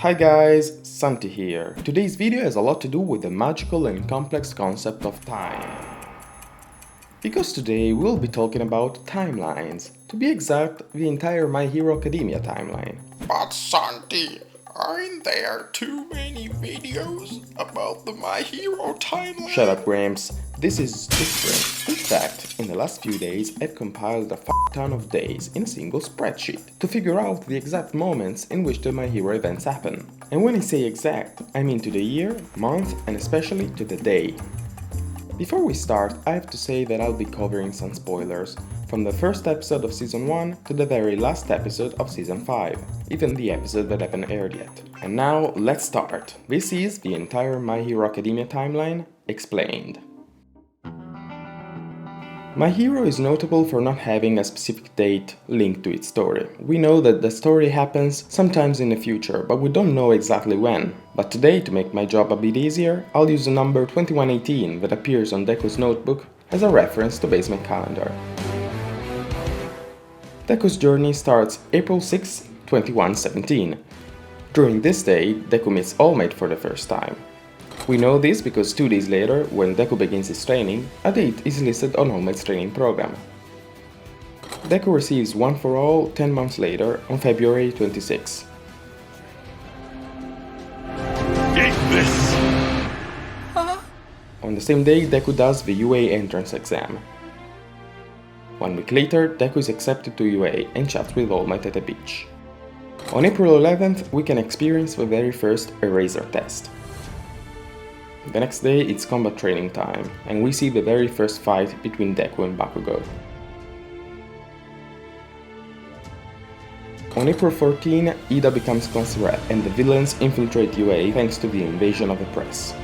Hi guys, Santi here. Today's video has a lot to do with the magical and complex concept of time. Because today we'll be talking about timelines. To be exact, the entire My Hero Academia timeline. But Santi, aren't there too many videos about the My Hero timeline? Shut up, Gramps. This is different. In fact, in the last few days I've compiled a ton of days in a single spreadsheet to figure out the exact moments in which the My Hero events happen. And when I say exact, I mean to the year, month, and especially to the day. Before we start, I have to say that I'll be covering some spoilers, from the first episode of Season 1 to the very last episode of Season 5, even the episode that haven't aired yet. And now, let's start. This is the entire My Hero Academia timeline explained. My Hero is notable for not having a specific date linked to its story. We know that the story happens sometimes in the future, but we don't know exactly when. But today, to make my job a bit easier, I'll use the number 2118 that appears on Deku's notebook as a reference to Basement Calendar. Deku's journey starts April 6, 2117. During this day, Deku meets All Might for the first time. We know this because 2 days later, when Deku begins his training, a date is listed on All Might's training program. Deku receives One for All 10 months later, on February 26. On the same day, Deku does the UA entrance exam. 1 week later, Deku is accepted to UA and chats with All Might at a beach. On April 11th, we can experience the very first Eraser test. The next day it's combat training time, and we see the very first fight between Deku and Bakugo. On April 14, Ida becomes class rep, and the villains infiltrate UA thanks to the invasion of the press.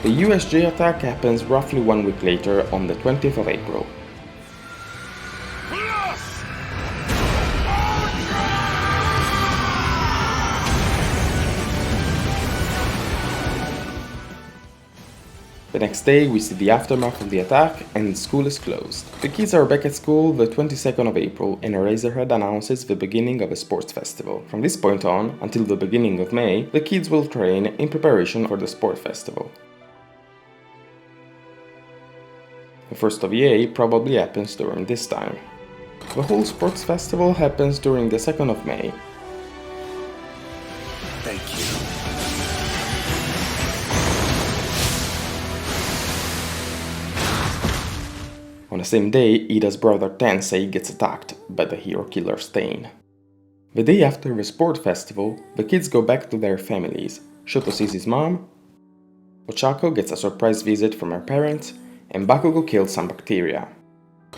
The USJ attack happens roughly 1 week later on the 20th of April. The next day we see the aftermath of the attack and school is closed. The kids are back at school the 22nd of April and Eraserhead announces the beginning of a sports festival. From this point on, until the beginning of May, the kids will train in preparation for the sport festival. The first of EA probably happens during this time. The whole sports festival happens during the 2nd of May. Thank you. On the same day, Ida's brother Tensei gets attacked by the hero killer Stain. The day after the sport festival, the kids go back to their families. Shoto sees his mom, Ochako gets a surprise visit from her parents, and Bakugo kills some bacteria.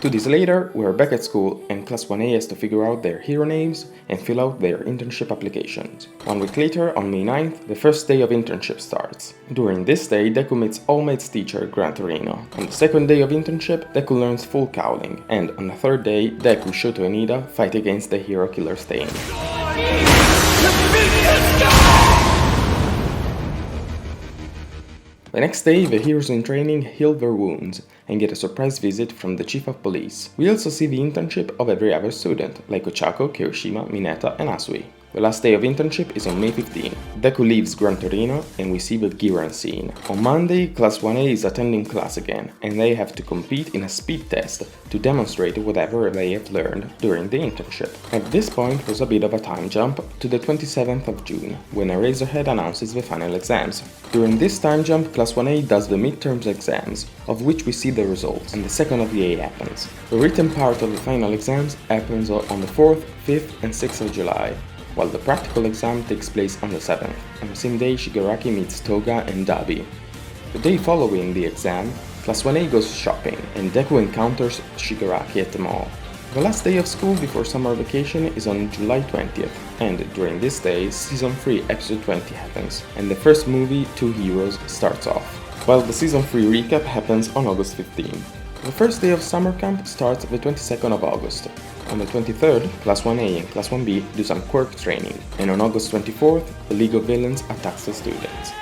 2 days later, we are back at school and Class 1A has to figure out their hero names and fill out their internship applications. 1 week later, on May 9th, the first day of internship starts. During this day, Deku meets All Might's teacher, Gran Torino. On the second day of internship, Deku learns full cowling, and on the third day, Deku, Shoto and Ida fight against the hero killer Stain. The next day, the heroes in training heal their wounds and get a surprise visit from the chief of police. We also see the internship of every other student, like Ochako, Kirishima, Mineta, and Asui. The last day of internship is on May 15. Deku leaves Gran Torino and we see the Giran scene. On Monday, Class 1A is attending class again, and they have to compete in a speed test to demonstrate whatever they have learned during the internship. At this point was a bit of a time jump to the 27th of June, when Eraserhead announces the final exams. During this time jump, Class 1A does the midterms exams, of which we see the results, and the 2nd of EA happens. The written part of the final exams happens on the 4th, 5th, and 6th of July. While the practical exam takes place on the 7th. On the same day, Shigaraki meets Toga and Dabi. The day following the exam, Class 1A goes shopping, and Deku encounters Shigaraki at the mall. The last day of school before summer vacation is on July 20th, and during this day, Season 3 Episode 20 happens, and the first movie, Two Heroes, starts off, while the Season 3 recap happens on August 15. The first day of summer camp starts the 22nd of August. On the 23rd, Class 1A and Class 1B do some quirk training, and on August 24th, the League of Villains attacks the students.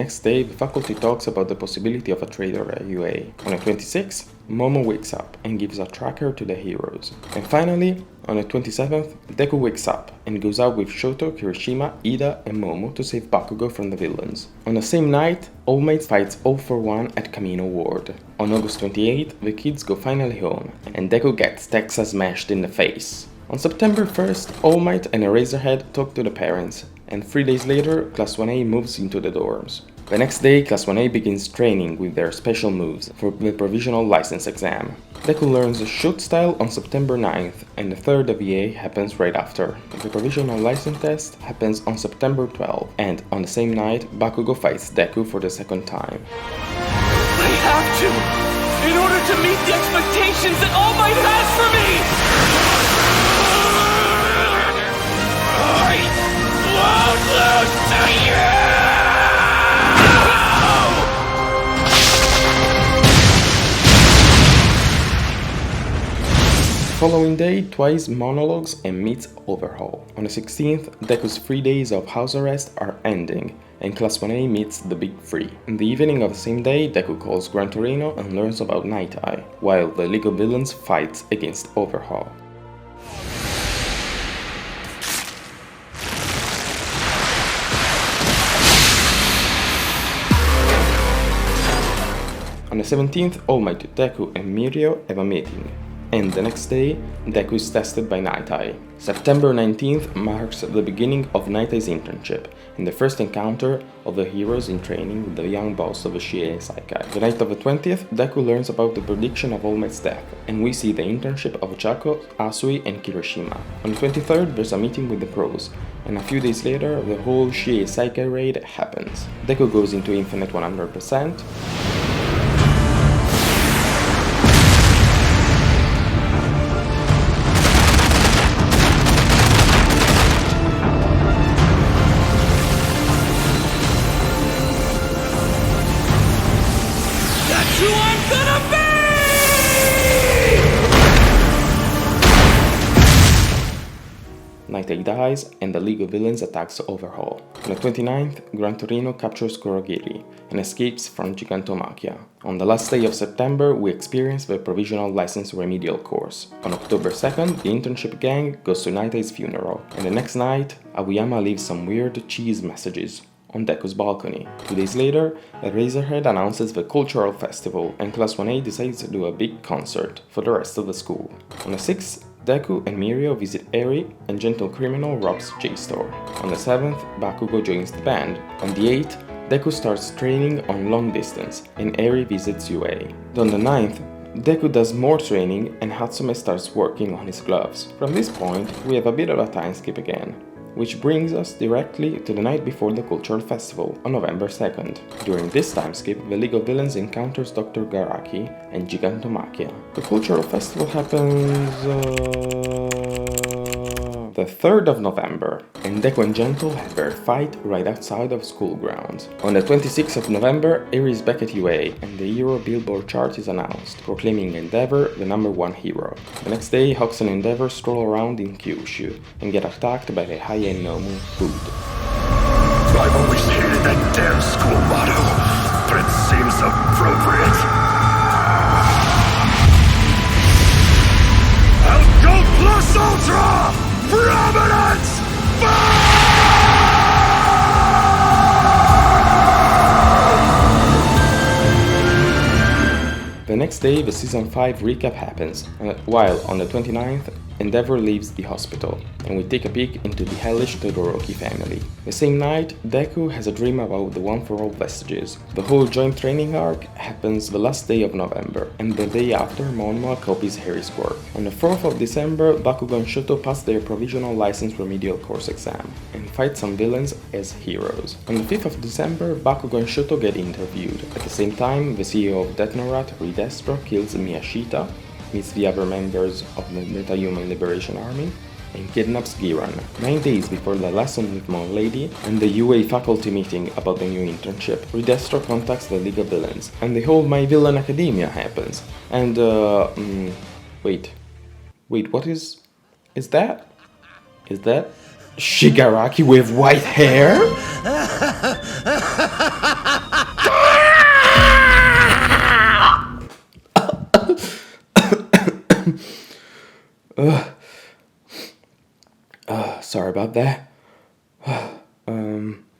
next day, the faculty talks about the possibility of a traitor at UA. On the 26th, Momo wakes up and gives a tracker to the heroes. And finally, on the 27th, Deku wakes up and goes out with Shoto, Kirishima, Ida, and Momo to save Bakugo from the villains. On the same night, All Might fights All for One at Kamino Ward. On August 28th, the kids go finally home, and Deku gets Texas smashed in the face. On September 1st, All Might and Eraserhead talk to the parents, and 3 days later, Class 1A moves into the dorms. The next day, Class 1A begins training with their special moves for the provisional license exam. Deku learns the shoot style on September 9th, and the third of EA happens right after. The provisional license test happens on September 12th, and on the same night, Bakugo fights Deku for the second time. I have to! In order to meet the expectations that All Might has for me! I won't lose to you! Following day, Twice monologues and meets Overhaul. On the 16th, Deku's 3 days of house arrest are ending, and Class 1A meets the Big Three. In the evening of the same day, Deku calls Gran Torino and learns about Night Eye, while the League of Villains fights against Overhaul. On the 17th, All Might, Deku and Mirio have a meeting, and the next day, Deku is tested by Night Eye. September 19th marks the beginning of Night Eye's internship, and the first encounter of the heroes in training with the young boss of the Shiei Saikai. The night of the 20th, Deku learns about the prediction of All Might's death, and we see the internship of Ochako, Asui, and Kirishima. On the 23rd, there's a meeting with the pros, and a few days later, the whole Shiei Saikai raid happens. Deku goes into Infinite 100%, Who I'm gonna be! Night Eye dies, and the League of Villains attacks Overhaul. On the 29th, Gran Torino captures Kurogiri and escapes from Gigantomachia. On the last day of September, we experience the provisional license remedial course. On October 2nd, the internship gang goes to Night Eye's funeral, and the next night, Aoyama leaves some weird cheese messages on Deku's balcony. 2 days later, Eraserhead announces the cultural festival, and Class 1A decides to do a big concert for the rest of the school. On the 6th, Deku and Mirio visit Eri, and Gentle Criminal robs J-Store. On the 7th, Bakugo joins the band. On the 8th, Deku starts training on long distance, and Eri visits UA. On the 9th, Deku does more training, and Hatsume starts working on his gloves. From this point, we have a bit of a time skip again, which brings us directly to the night before the cultural festival, on November 2nd. During this time skip, the League of Villains encounters Dr. Garaki and Gigantomachia. The cultural festival happens the 3rd of November, and Deku and Gentle have their fight right outside of school grounds. On the 26th of November, Eri is back at UA, and the hero billboard chart is announced, proclaiming Endeavor the #1 hero. The next day, Hawks and Endeavor stroll around in Kyushu, and get attacked by the Haien Nomu Food. I've always hated that damn school motto, but it seems appropriate. I'll go plus ultra! Prominence! The next day, the Season 5 recap happens, while on the 29th, Endeavor leaves the hospital, and we take a peek into the hellish Todoroki family. The same night, Deku has a dream about the One-for-All vestiges. The whole joint training arc happens the last day of November, and the day after, Monma copies Harry's work. On the 4th of December, Bakugo and Shoto pass their provisional license remedial course exam, and fight some villains as heroes. On the 5th of December, Bakugo and Shoto get interviewed. At the same time, the CEO of Death Note, Ridestro, kills Miyashita, meets the other members of the Meta-Human Liberation Army, and kidnaps Giran. 9 days before the lesson with Mon Lady and the UA faculty meeting about the new internship, Ridestro contacts the League of Villains, and the whole My Villain Academia happens. And, wait, what is that? Is that Shigaraki with white hair? Sorry about that.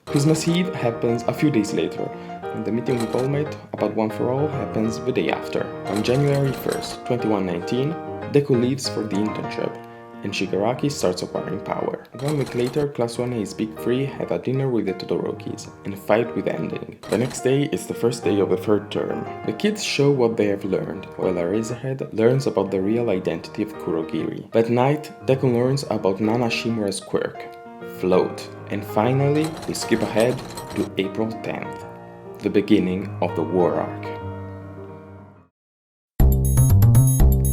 Christmas Eve happens a few days later, and the meeting with All Might about One for All happens the day after. On January 1st, 2119, Deku leaves for the internship, and Shigaraki starts acquiring power. 1 week later, Class 1 A's Big 3 have a dinner with the Todorokis, and fight with ending. The next day is the first day of the third term. The kids show what they have learned, while Eraserhead learns about the real identity of Kurogiri. That night, Deku learns about Nana Shimura's quirk, Float. And finally, we skip ahead to April 10th, the beginning of the war arc.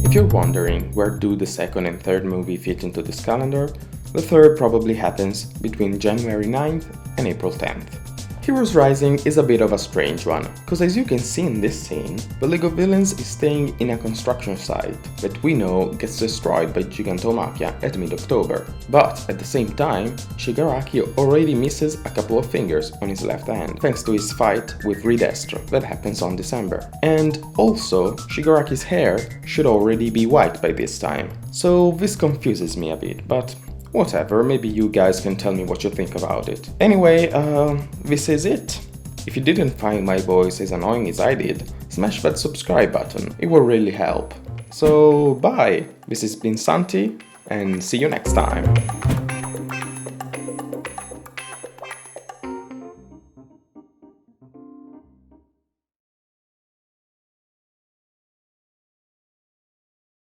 If you're wondering where do the second and third movie fit into this calendar, the third probably happens between January 9th and April 10th. Heroes Rising is a bit of a strange one, cause as you can see in this scene, the League of Villains is staying in a construction site that we know gets destroyed by Gigantomachia at mid-October. But at the same time, Shigaraki already misses a couple of fingers on his left hand, thanks to his fight with Ridestro that happens on December. And also, Shigaraki's hair should already be white by this time. So this confuses me a bit, but whatever, maybe you guys can tell me what you think about it. Anyway, this is it. If you didn't find my voice as annoying as I did, smash that subscribe button, it will really help. So, bye! This has been Santi, and see you next time.